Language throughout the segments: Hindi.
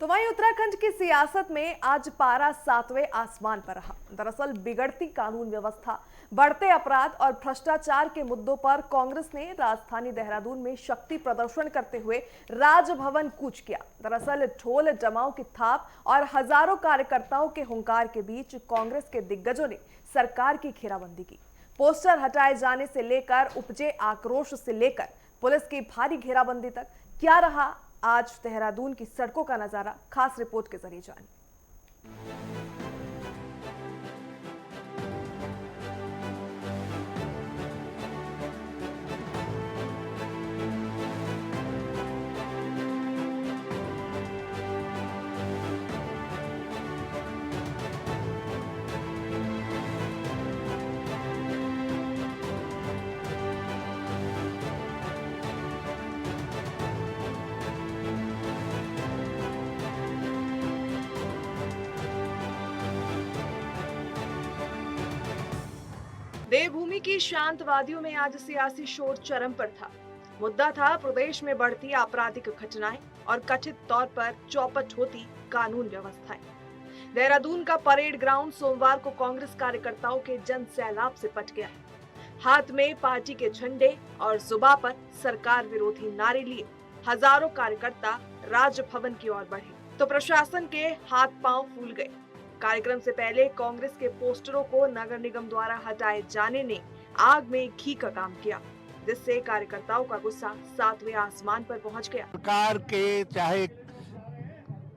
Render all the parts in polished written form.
तो वहीं उत्तराखंड की सियासत में आज पारा 7वें आसमान पर रहा। दरअसल बिगड़ती कानून व्यवस्था, बढ़ते अपराध और भ्रष्टाचार के मुद्दों पर कांग्रेस ने राजधानी देहरादून में शक्ति प्रदर्शन करते हुए राजभवन कूच किया। दरअसल ढोल जमाओं की थाप और हजारों कार्यकर्ताओं के हुंकार के बीच कांग्रेस के दिग्गजों ने सरकार की घेराबंदी की। पोस्टर हटाए जाने से लेकर उपजे आक्रोश से लेकर पुलिस की भारी घेराबंदी तक, क्या रहा आज देहरादून की सड़कों का नजारा, खास रिपोर्ट के जरिए जानिए। देवभूमि की शांत वादियों में आज सियासी शोर चरम पर था। मुद्दा था प्रदेश में बढ़ती आपराधिक घटनाएं और कथित तौर पर चौपट होती कानून व्यवस्थाएं। देहरादून का परेड ग्राउंड सोमवार को कांग्रेस कार्यकर्ताओं के जन सैलाब से पट गया है। हाथ में पार्टी के झंडे और जुबां पर सरकार विरोधी नारे लिए हजारों कार्यकर्ता राजभवन की ओर बढ़े तो प्रशासन के हाथ पांव फूल गए। कार्यक्रम से पहले कांग्रेस के पोस्टरों को नगर निगम द्वारा हटाए जाने ने आग में घी का काम किया, जिससे कार्यकर्ताओं का गुस्सा 7वें आसमान पर पहुंच गया। सरकार के चाहे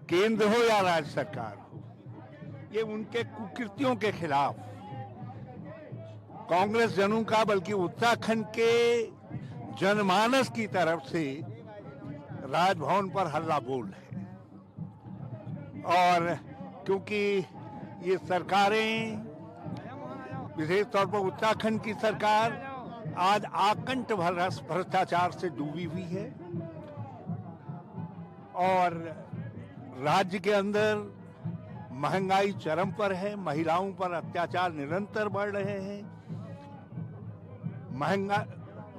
केंद्र हो या राज्य सरकार हो, ये उनके कुकृतियों के खिलाफ कांग्रेस जनों का बल्कि उत्तराखंड के जनमानस की तरफ से राजभवन पर हल्ला बोल है। और क्योंकि ये सरकारें, विशेष तौर पर उत्तराखंड की सरकार, आज आकंठ भ्रष्टाचार से डूबी हुई है और राज्य के अंदर महंगाई चरम पर है, महिलाओं पर अत्याचार निरंतर बढ़ रहे हैं,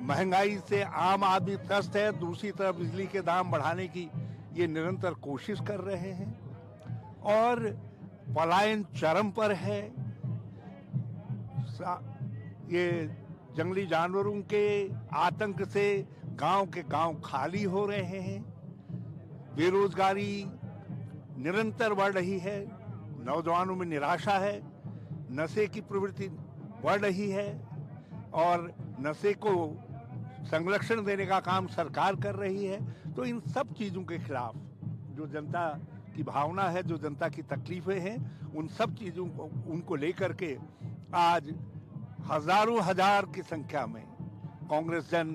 महंगाई से आम आदमी त्रस्त है, दूसरी तरफ बिजली के दाम बढ़ाने की ये निरंतर कोशिश कर रहे हैं और पलायन चरम पर है। ये जंगली जानवरों के आतंक से गांव के गांव खाली हो रहे हैं, बेरोजगारी निरंतर बढ़ रही है, नौजवानों में निराशा है, नशे की प्रवृत्ति बढ़ रही है और नशे को संरक्षण देने का काम सरकार कर रही है। तो इन सब चीजों के खिलाफ जो जनता की भावना है, जो जनता की तकलीफें हैं, उन सब चीजों को उनको लेकर के आज हजारों हजार की संख्या में कांग्रेस जन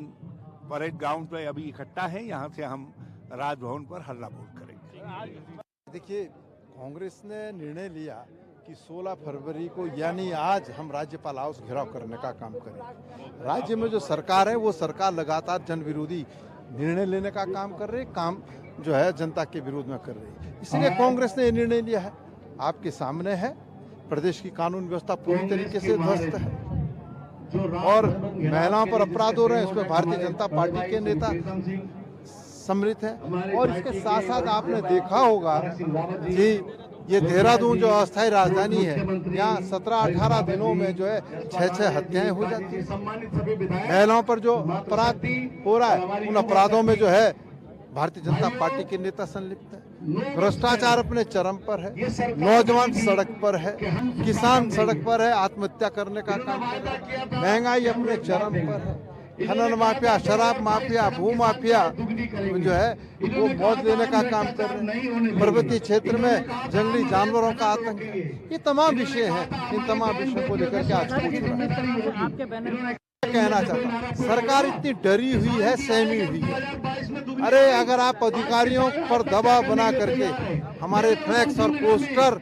परेड ग्राउंड पर अभी इकट्ठा है। यहाँ से हम राजभवन पर हल्ला बोल करेंगे। देखिए, कांग्रेस ने निर्णय लिया कि 16 फरवरी को यानी आज हम राज्यपाल हाउस घेराव करने का काम करें। राज्य में जो सरकार है वो सरकार लगातार जन विरोधी निर्णय लेने का काम कर रही है, काम जो है जनता के विरोध में कर रही है। इसलिए कांग्रेस ने ये निर्णय लिया है। आपके सामने है, प्रदेश की कानून व्यवस्था पूरी तरीके से ध्वस्त है और महिलाओं पर अपराध हो रहे हैं, उसमें भारतीय जनता पार्टी के नेता सम्मिलित है। और इसके साथ साथ आपने देखा होगा कि ये देहरादून जो अस्थायी राजधानी है, यहाँ 17-18 दिनों में जो है 6-6 हत्याएं हो जाती है। महिलाओं पर जो अपराध हो रहा है, उन अपराधों में जो है भारतीय जनता पार्टी के नेता संलिप्त है। भ्रष्टाचार अपने चरम पर है, नौजवान सड़क पर है, किसान सड़क पर है, आत्महत्या करने का काम कर रहे हैं, महंगाई अपने चरम पर है, खनन माफिया, शराब माफिया, भू माफिया जो है वो मौत लेने का काम कर रहे हैं, पर्वतीय क्षेत्र में जंगली जानवरों का आतंक है। ये तमाम विषय हैं, इन तमाम विषयों को लेकर के आज कहना चाहता हूँ, सरकार इतनी डरी हुई है, सहमी हुई है। अरे अगर आप अधिकारियों पर दबाव बना करके हमारे फ्लैक्स और पोस्टर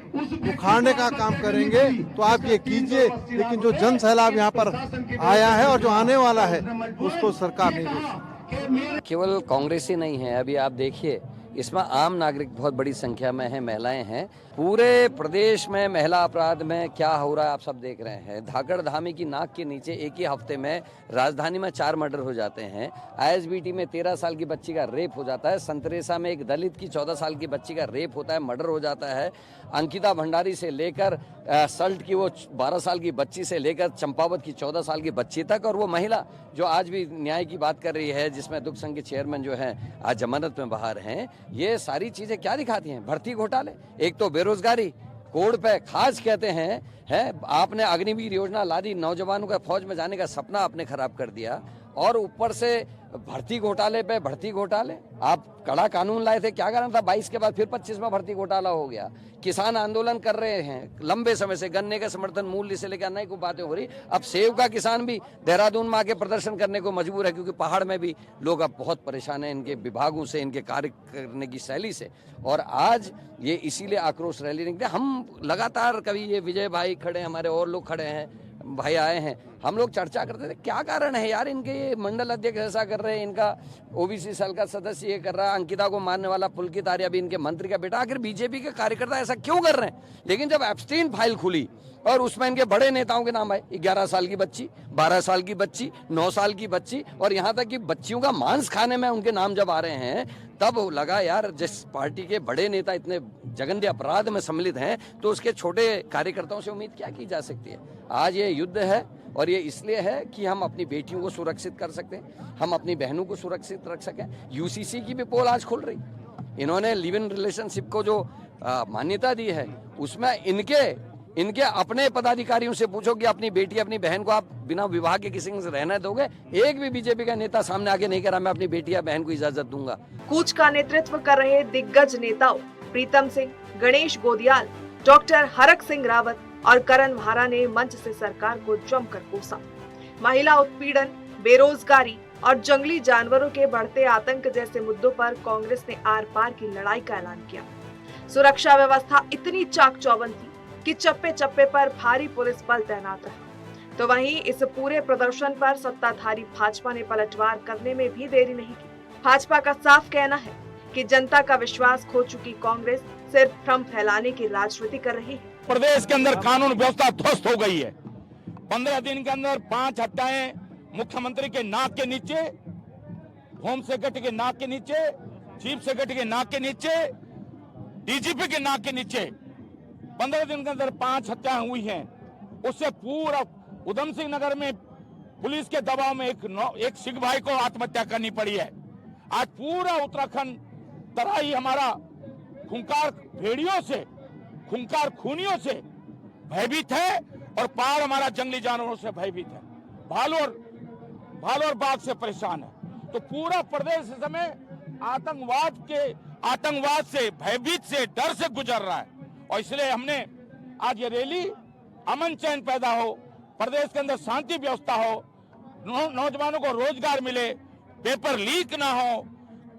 उखाड़ने का काम करेंगे तो आप ये कीजिए, लेकिन जो जन सैलाब यहाँ पर आया है और जो आने वाला है उसको सरकार नहीं रोक सकती। केवल कांग्रेस ही नहीं है, अभी आप देखिए इसमें आम नागरिक बहुत बड़ी संख्या में हैं, महिलाएं हैं। पूरे प्रदेश में महिला अपराध में क्या हो रहा है आप सब देख रहे हैं। धाकड़ धामी की नाक के नीचे एक ही हफ्ते में राजधानी में 4 मर्डर हो जाते हैं। आईएसबीटी में 13 साल की बच्ची का रेप हो जाता है। संतरेसा में एक दलित की 14 साल की बच्ची का रेप होता है, मर्डर हो जाता है। अंकिता भंडारी से लेकर सल्ट की वो 12 साल की बच्ची से लेकर चंपावत की 14 साल की बच्ची तक, और वो महिला जो आज भी न्याय की बात कर रही है, जिसमें दुख संघ के चेयरमैन जो हैं आज जमानत में बाहर हैं, ये सारी चीजें क्या दिखाती हैं? भर्ती घोटाले, एक तो बेरोजगारी, कोड पे खास कहते हैं आपने अग्निवीर योजना ला दी, नौजवानों का फौज में जाने का सपना आपने खराब कर दिया, और ऊपर से भर्ती घोटाले पे भर्ती घोटाले। आप कड़ा कानून लाए थे, क्या कारण था? 22 के बाद फिर 25 में भर्ती घोटाला हो गया। किसान आंदोलन कर रहे हैं लंबे समय से, गन्ने के समर्थन मूल्य से लेकर अनेक बातें हो रही। अब सेब का किसान भी देहरादून में आके प्रदर्शन करने को मजबूर है, क्योंकि पहाड़ में भी लोग अब बहुत परेशान हैं इनके विभागों से, इनके कार्य करने की शैली से। और आज ये इसीलिए आक्रोश रैली निकले। हम लगातार, कभी ये विजय भाई खड़े हैं, हमारे और लोग खड़े हैं, भाई आए हैं, हम लोग चर्चा करते थे क्या कारण है यार इनके, ये मंडल अध्यक्ष ऐसा कर रहे हैं, इनका ओबीसी सेल का सदस्य ये कर रहा है, अंकिता को मारने वाला पुलकित आर्य भी इनके मंत्री का बेटा, आखिर बीजेपी के कार्यकर्ता ऐसा क्यों कर रहे हैं? लेकिन जब एब्स्टीन फाइल खुली और उसमें इनके बड़े नेताओं के नाम आए, 11 साल की बच्ची, 12 साल की बच्ची, 9 साल की बच्ची, और यहाँ तक कि बच्चियों का मांस खाने में उनके नाम जब आ रहे हैं, तब लगा यार जिस पार्टी के बड़े नेता इतने जघन्य अपराध में सम्मिलित हैं, तो उसके छोटे कार्यकर्ताओं से उम्मीद क्या की जा सकती है? आज ये युद्ध है, और ये इसलिए है कि हम अपनी बेटियों को सुरक्षित कर सकते हैं, हम अपनी बहनों को सुरक्षित रख सकें। यूसीसी की भी पोल आज खुल रही, इन्होंने लिव इन रिलेशनशिप को जो मान्यता दी है, उसमें इनके अपने पदाधिकारियों से पूछो कि अपनी बेटी अपनी बहन को आप बिना विवाह के किसी से रहने दोगे? एक भी बीजेपी का नेता सामने आके नहीं कह रहा मैं अपनी बेटी या बहन को इजाजत दूंगा। कूच का नेतृत्व कर रहे दिग्गज नेताओं प्रीतम सिंह, गणेश गोदियाल, डॉक्टर हरक सिंह रावत और करण म्हारा ने मंच से सरकार को जमकर कोसा। महिला उत्पीड़न, बेरोजगारी और जंगली जानवरों के बढ़ते आतंक जैसे मुद्दों पर कांग्रेस ने आर पार की लड़ाई का ऐलान किया। सुरक्षा व्यवस्था इतनी चाक चौबंद थी कि चप्पे चप्पे पर भारी पुलिस बल तैनात रहा। तो वहीं इस पूरे प्रदर्शन पर सत्ताधारी भाजपा ने पलटवार करने में भी देरी नहीं की। भाजपा का साफ कहना है कि जनता का विश्वास खो चुकी कांग्रेस सिर्फ भ्रम फैलाने की राजनीति कर रही है। प्रदेश के अंदर कानून व्यवस्था ध्वस्त हो गई है। 15 दिन के अंदर 5 हत्याएं मुख्यमंत्री के नाक के नीचे, होम सेक्रेटरी के नाक के नीचे, चीफ सेक्रेटरी के नाक के नीचे, डीजीपी के नाक के नीचे 15 दिन के अंदर 5 हत्याएं हुई हैं। उससे पूरा उधम सिंह नगर में पुलिस के दबाव में एक सिख भाई को आत्महत्या करनी पड़ी है। आज पूरा उत्तराखंड तराई हमारा खूंखार भेड़ियों से, खूंखार खूनियों से भयभीत है, और पहाड़ हमारा जंगली जानवरों से भयभीत है। भालू और बाघ से परेशान है। तो पूरा प्रदेश इस समय आतंकवाद से, भयभीत से, डर से गुजर रहा है। और इसलिए हमने आज ये रैली, अमन चैन पैदा हो, प्रदेश के अंदर शांति व्यवस्था हो, नौजवानों को रोजगार मिले, पेपर लीक ना हो,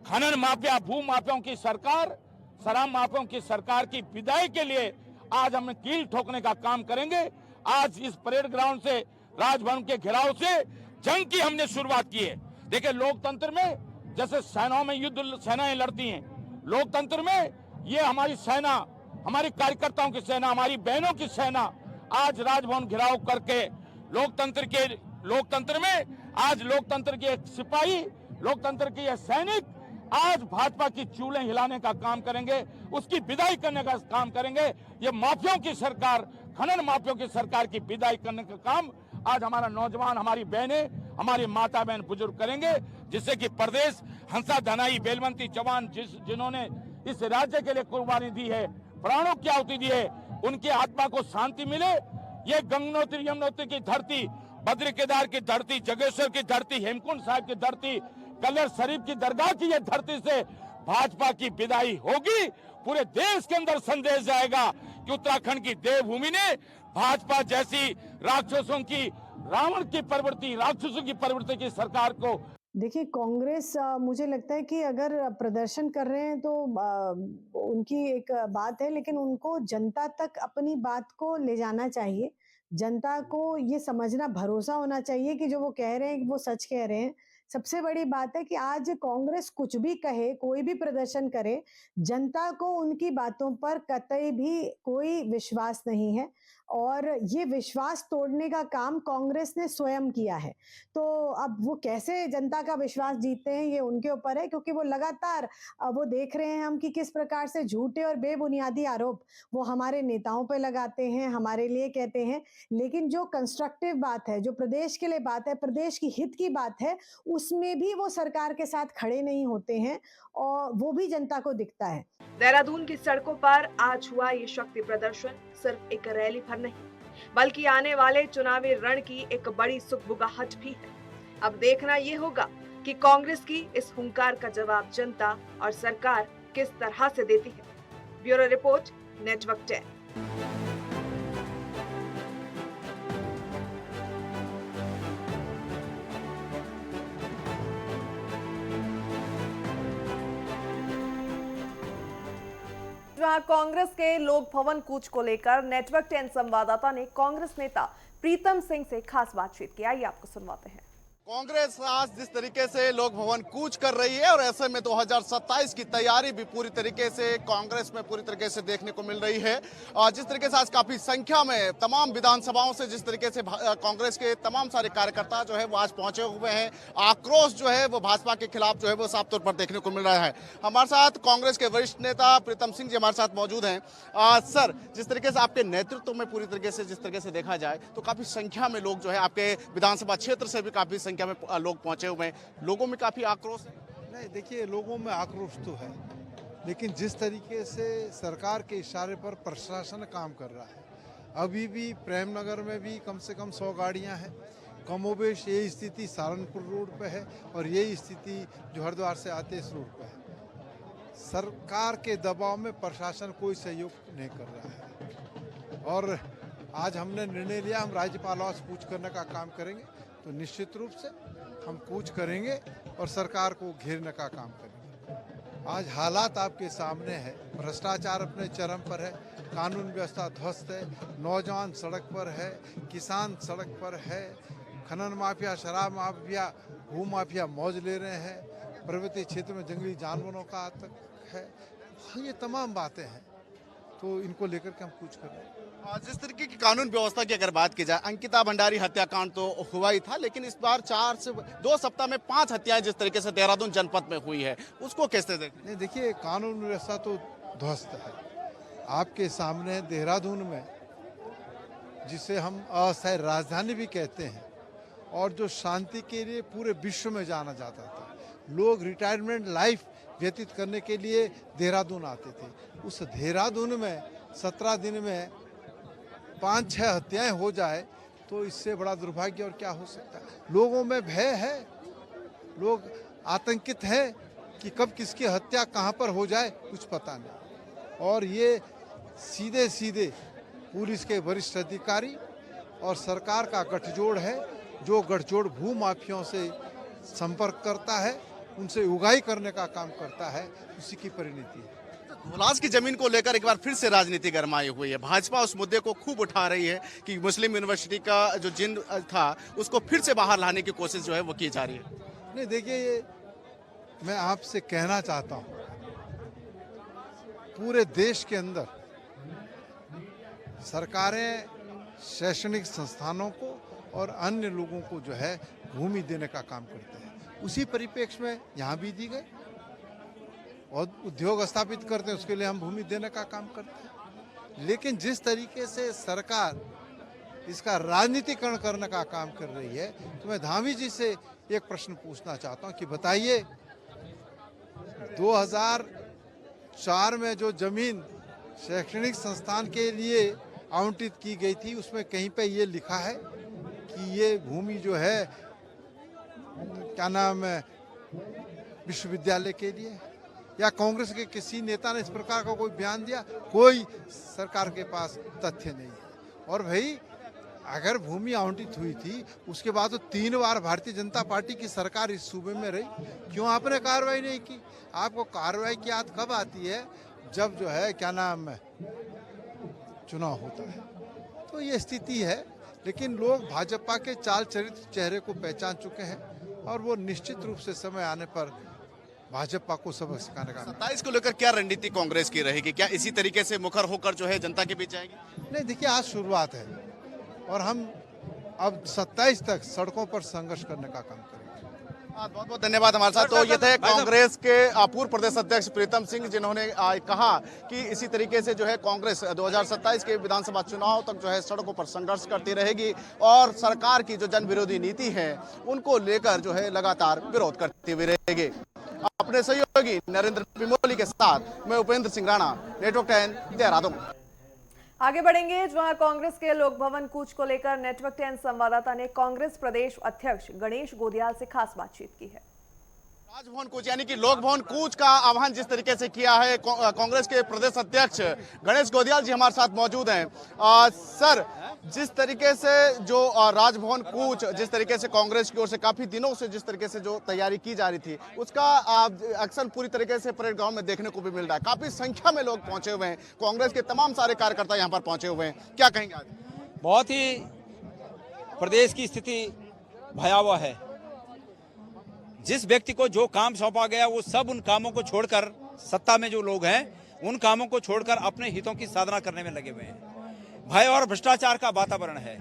खनन माफिया, भू माफियाओं की सरकार, शराब माफियाओं की सरकार की विदाई के लिए आज हम कील ठोकने का काम करेंगे। आज इस परेड ग्राउंड से, राजभवन के घेराव से जंग की हमने शुरुआत की है। देखिए, लोकतंत्र में जैसे सेनाओं में युद्ध सेनाएं लड़ती हैं, लोकतंत्र में ये हमारी सेना, हमारी कार्यकर्ताओं की सेना, हमारी बहनों की सेना आज राजभवन घेराव करके लोकतंत्र में आज लोकतंत्र के एक सिपाही, लोकतंत्र के ये सैनिक आज भाजपा की चूल्हे हिलाने का काम करेंगे, उसकी विदाई करने का काम करेंगे। ये माफियाओं की सरकार, खनन माफियाओं की सरकार की विदाई करने का काम आज हमारा नौजवान, हमारी बहनें, हमारी माता बहन बुजुर्ग करेंगे, जिससे कि प्रदेश हंसा धनाई बेलवंती जवान जिन्होंने इस राज्य के लिए कुर्बानी दी है, प्राणों की आहुति दी है, उनकी आत्मा को शांति मिले। ये गंगोत्री यमुनोत्री की धरती, बद्री केदार की धरती, जगेश्वर की धरती, हेमकुंड साहिब की धरती, कलर शरीफ की दरगाह की ये धरती से भाजपा की विदाई होगी। पूरे देश के अंदर संदेश जाएगा कि उत्तराखंड की देवभूमि ने भाजपा जैसी राक्षसों की, रावण की प्रवृत्ति, राक्षसों की प्रवृत्ति की सरकार को। देखिए, कांग्रेस मुझे लगता है कि अगर प्रदर्शन कर रहे हैं तो उनकी एक बात है, लेकिन उनको जनता तक अपनी बात को ले जाना चाहिए। जनता को ये समझना, भरोसा होना चाहिए कि जो वो कह रहे हैं वो सच कह रहे हैं। सबसे बड़ी बात है कि आज कांग्रेस कुछ भी कहे, कोई भी प्रदर्शन करे, जनता को उनकी बातों पर कतई भी कोई विश्वास नहीं है और ये विश्वास तोड़ने का काम कांग्रेस ने स्वयं किया है। तो अब वो कैसे जनता का विश्वास जीतते हैं ये उनके ऊपर है, क्योंकि वो लगातार वो देख रहे हैं हम कि किस प्रकार से झूठे और बेबुनियादी आरोप वो हमारे नेताओं पे लगाते हैं, हमारे लिए कहते हैं। लेकिन जो कंस्ट्रक्टिव बात है, जो प्रदेश के लिए बात है, प्रदेश की हित की बात है, उसमें भी वो सरकार के साथ खड़े नहीं होते हैं और वो भी जनता को दिखता है। देहरादून की सड़कों पर आज हुआ ये शक्ति प्रदर्शन सिर्फ एक रैली भर नहीं, बल्कि आने वाले चुनावी रण की एक बड़ी सुगबुगाहट भी है। अब देखना ये होगा कि कांग्रेस की इस हुंकार का जवाब जनता और सरकार किस तरह से देती है। Bureau report, network 10। जहां कांग्रेस के लोक भवन कूच को लेकर नेटवर्क 10 संवाददाता ने कांग्रेस नेता प्रीतम सिंह से खास बातचीत की। आइए आपको सुनवाते हैं। कांग्रेस आज जिस तरीके से लोक भवन कूच कर रही है और ऐसे में 2027 की तैयारी भी पूरी तरीके से कांग्रेस में पूरी तरीके से देखने को मिल रही है। और जिस तरीके से आज काफी संख्या में तमाम विधानसभाओं से जिस तरीके से कांग्रेस के तमाम सारे कार्यकर्ता जो है वो आज पहुंचे हुए हैं, आक्रोश जो है वो भाजपा के खिलाफ जो है वो साफ तौर पर देखने को मिल रहा है। हमारे साथ कांग्रेस के वरिष्ठ नेता प्रीतम सिंह जी हमारे साथ मौजूद हैं। सर, जिस तरीके से आपके नेतृत्व में पूरी तरीके से जिस तरीके से देखा जाए तो काफी संख्या में लोग जो है आपके विधानसभा क्षेत्र से भी काफी संख्या में लोग पहुंचे हुए हैं, लोगों में काफी आक्रोश है। नहीं, देखिए, लोगों में आक्रोश तो है, लेकिन जिस तरीके से सरकार के इशारे पर प्रशासन काम कर रहा है, अभी भी प्रेमनगर में भी कम से कम 100 गाड़ियां हैं। कमोबेश यही स्थिति सहारनपुर रोड पे है और यही स्थिति जो हरिद्वार से आते इस रोड पे है। सरकार के दबाव में प्रशासन कोई सहयोग नहीं कर रहा है और आज हमने निर्णय लिया हम राज्यपाल हाउस कूच करने का काम करेंगे। तो निश्चित रूप से हम कूच करेंगे और सरकार को घेरने का काम करेंगे। आज हालात आपके सामने है, भ्रष्टाचार अपने चरम पर है, कानून व्यवस्था ध्वस्त है, नौजवान सड़क पर है, किसान सड़क पर है, खनन माफिया, शराब माफिया, भू माफिया मौज ले रहे हैं, पर्वतीय क्षेत्र में जंगली जानवरों का आतंक है। ये तमाम बातें हैं, तो इनको लेकर के हम कूच कर रहे हैं। जिस तरीके की कानून व्यवस्था की अगर बात की जाए, अंकिता भंडारी हत्याकांड तो हुआ ही था, लेकिन इस बार 4 से 2 सप्ताह में 5 हत्याएं जिस तरीके से देहरादून जनपद में हुई है, उसको कैसे देखते? नहीं, देखिए, कानून व्यवस्था तो ध्वस्त है। आपके सामने देहरादून में जिसे हम अस्थायी राजधानी भी कहते हैं और जो शांति के लिए पूरे विश्व में जाना जाता था, लोग रिटायरमेंट लाइफ व्यतीत करने के लिए देहरादून आते थे। उस देहरादून में 17 दिन में 5-6 हत्याएं हो जाए तो इससे बड़ा दुर्भाग्य और क्या हो सकता है। लोगों में भय है, लोग आतंकित हैं कि कब किसकी हत्या कहां पर हो जाए कुछ पता नहीं। और ये सीधे सीधे पुलिस के वरिष्ठ अधिकारी और सरकार का गठजोड़ है, जो गठजोड़ भू माफियाओं से संपर्क करता है, उनसे उगाही करने का काम करता है, उसी की परिणति है। धौलास की जमीन को लेकर एक बार फिर से राजनीति गरमाई हुई है। भाजपा उस मुद्दे को खूब उठा रही है कि मुस्लिम यूनिवर्सिटी का जो जिन था उसको फिर से बाहर लाने की कोशिश जो है वो की जा रही है। नहीं, देखिए, ये मैं आपसे कहना चाहता हूँ, पूरे देश के अंदर सरकारें शैक्षणिक संस्थानों को और अन्य लोगों को जो है भूमि देने का काम करते हैं। उसी परिप्रेक्ष्य में यहाँ भी दी गई और उद्योग स्थापित करते हैं, उसके लिए हम भूमि देने का काम करते हैं। लेकिन जिस तरीके से सरकार इसका राजनीतिकरण करने का काम कर रही है, तो मैं धामी जी से एक प्रश्न पूछना चाहता हूं कि बताइए, 2004 में जो जमीन शैक्षणिक संस्थान के लिए आवंटित की गई थी, उसमें कहीं पे ये लिखा है कि ये भूमि जो है क्या नाम है विश्वविद्यालय के लिए, या कांग्रेस के किसी नेता ने इस प्रकार का कोई बयान दिया? कोई सरकार के पास तथ्य नहीं है। और भाई, अगर भूमि आवंटित हुई थी उसके बाद तो 3 बार भारतीय जनता पार्टी की सरकार इस सूबे में रही, क्यों आपने कार्रवाई नहीं की? आपको कार्रवाई की याद कब आती है? जब जो है क्या नाम है चुनाव होता है। तो ये स्थिति है, लेकिन लोग भाजपा के चाल चरित्र चेहरे को पहचान चुके हैं और वो निश्चित रूप से समय आने पर भाजपा को सबक सिखाने का। 27 को लेकर क्या रणनीति कांग्रेस की रहेगी? क्या इसी तरीके से मुखर होकर जो है जनता के बीच जाएगी? नहीं, देखिए आज शुरुआत है और हम अब 27 तक सड़कों पर संघर्ष करने का काम करेंगे। बहुत बहुत धन्यवाद हमारे साथ। तो ये थे कांग्रेस के पूर्व प्रदेश अध्यक्ष प्रीतम सिंह, जिन्होंने कहा कि इसी तरीके से जो है कांग्रेस 2027 के विधानसभा चुनाव तक जो है सड़कों पर संघर्ष करती रहेगी और सरकार की जो जन विरोधी नीति है उनको लेकर जो है लगातार विरोध करती हुई रहेगी। अपने सहयोगी नरेंद्र पिमोली के साथ मैं उपेंद्र सिंह राणा, नेटवर्क 10 देहरादून। आगे बढ़ेंगे जहां कांग्रेस के लोक भवन कूच को लेकर नेटवर्क 10 संवाददाता ने कांग्रेस प्रदेश अध्यक्ष गणेश गोदियाल से खास बातचीत की है। राजभवन कूच यानी कि लोक भवन कूच का आह्वान जिस तरीके से किया है कांग्रेस के प्रदेश अध्यक्ष गणेश गोदियाल जी हमारे साथ मौजूद हैं। सर, जिस तरीके से जो राजभवन कूच जिस तरीके से कांग्रेस की ओर से काफी दिनों से जिस तरीके से जो तैयारी की जा रही थी उसका एक्शन पूरी तरीके से परेड ग्राउंड में देखने को भी मिल रहा है। काफी संख्या में लोग पहुंचे हुए हैं, कांग्रेस के तमाम सारे कार्यकर्ता यहाँ पर पहुंचे हुए हैं। क्या कहेंगे आज? बहुत ही प्रदेश की स्थिति भयावह है। जिस व्यक्ति को जो काम सौंपा गया वो सब उन कामों को छोड़कर, सत्ता में जो लोग हैं उन कामों को छोड़कर अपने हितों की साधना करने में लगे हुए हैं। भय और भ्रष्टाचार का वातावरण है,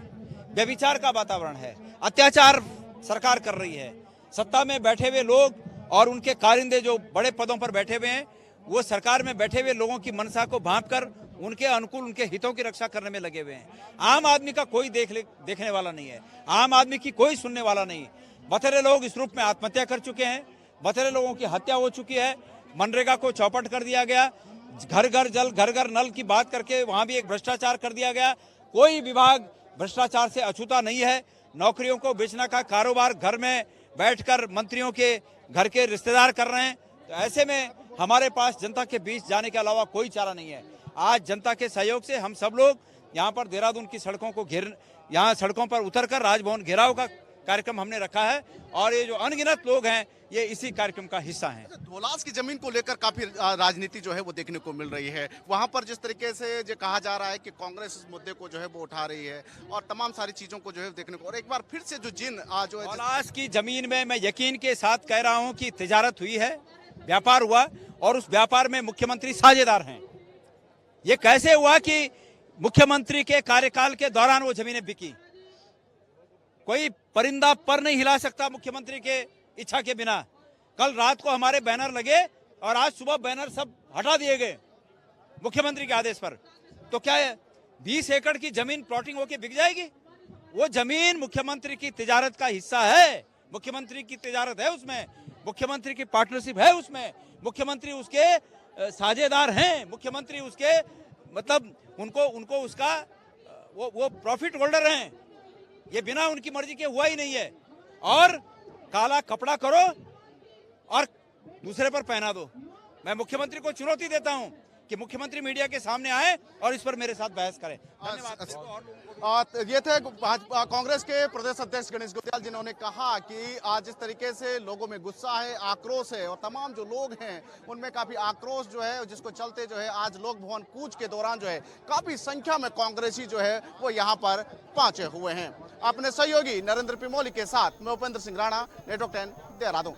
व्यभिचार का वातावरण है, अत्याचार सरकार कर रही है। सत्ता में बैठे हुए लोग और उनके कारिंदे जो बड़े पदों पर बैठे हुए हैं वो सरकार में बैठे हुए लोगों की मनसा को भांपकर उनके अनुकूल, उनके हितों की रक्षा करने में लगे हुए हैं। आम आदमी का कोई देखने वाला नहीं है, आम आदमी की कोई सुनने वाला नहीं। बथेरे लोग इस रूप में आत्महत्या कर चुके हैं, बथेरे लोगों की हत्या हो चुकी है, मनरेगा को चौपट कर दिया गया, घर घर जल घर घर नल की बात करके वहां भी एक भ्रष्टाचार कर दिया गया। कोई विभाग भ्रष्टाचार से अछूता नहीं है। नौकरियों को बेचने का कारोबार घर में बैठकर मंत्रियों के घर के रिश्तेदार कर रहे हैं। तो ऐसे में हमारे पास जनता के बीच जाने के अलावा कोई चारा नहीं है। आज जनता के सहयोग से हम सब लोग यहाँ पर देहरादून की सड़कों को यहाँ सड़कों पर उतरकर राजभवन घेराव का कार्यक्रम हमने रखा है और ये जो अनगिनत लोग हैं ये इसी कार्यक्रम का हिस्सा हैं। धोलास की जमीन को लेकर काफी राजनीति जो है वो देखने को मिल रही है। वहां पर जिस तरीके से जो कहा जा रहा है कि कांग्रेस इस मुद्दे को जो है वो उठा रही है और तमाम सारी चीजों को जो है देखने को, और एक बार फिर से जो जो है धोलास की जमीन में मैं यकीन के साथ कह रहा हूं कि तिजारत हुई है, व्यापार हुआ और उस व्यापार में मुख्यमंत्री साझेदार हैं। ये कैसे हुआ कि मुख्यमंत्री के कार्यकाल के दौरान वो जमीनें बिकी? कोई परिंदा पर नहीं हिला सकता मुख्यमंत्री के इच्छा के बिना। कल रात को हमारे बैनर लगे और आज सुबह बैनर सब हटा दिए गए मुख्यमंत्री के आदेश पर। तो क्या 20 एकड़ की जमीन प्लॉटिंग होके बिक जाएगी? वो जमीन मुख्यमंत्री की तिजारत का हिस्सा है, मुख्यमंत्री की तिजारत है उसमें, मुख्यमंत्री की पार्टनरशिप है उसमें, मुख्यमंत्री उसके साझेदार हैं, मुख्यमंत्री उसके मतलब उनको उसका वो प्रॉफिट होल्डर हैं। ये बिना उनकी मर्जी के हुआ ही नहीं है। और काला कपड़ा करो और दूसरे पर पहना दो। मैं मुख्यमंत्री को चुनौती देता हूं कि मुख्यमंत्री मीडिया के सामने आए और इस पर मेरे साथ बहस करें। धन्यवाद। ये थे कांग्रेस के प्रदेश अध्यक्ष गणेश गोदियाल, जिन्होंने कहा कि आज जिस तरीके से लोगों में गुस्सा है, आक्रोश है और तमाम जो लोग हैं उनमें काफी आक्रोश जो है, जिसको चलते जो है आज लोक भवन कूच के दौरान जो है काफी संख्या में कांग्रेसी जो है वो यहाँ पर पहुंचे हुए हैं। अपने सहयोगी नरेंद्र पिमोली के साथ मैं उपेंद्र सिंह राणा, नेटवर्क 10 देहरादून।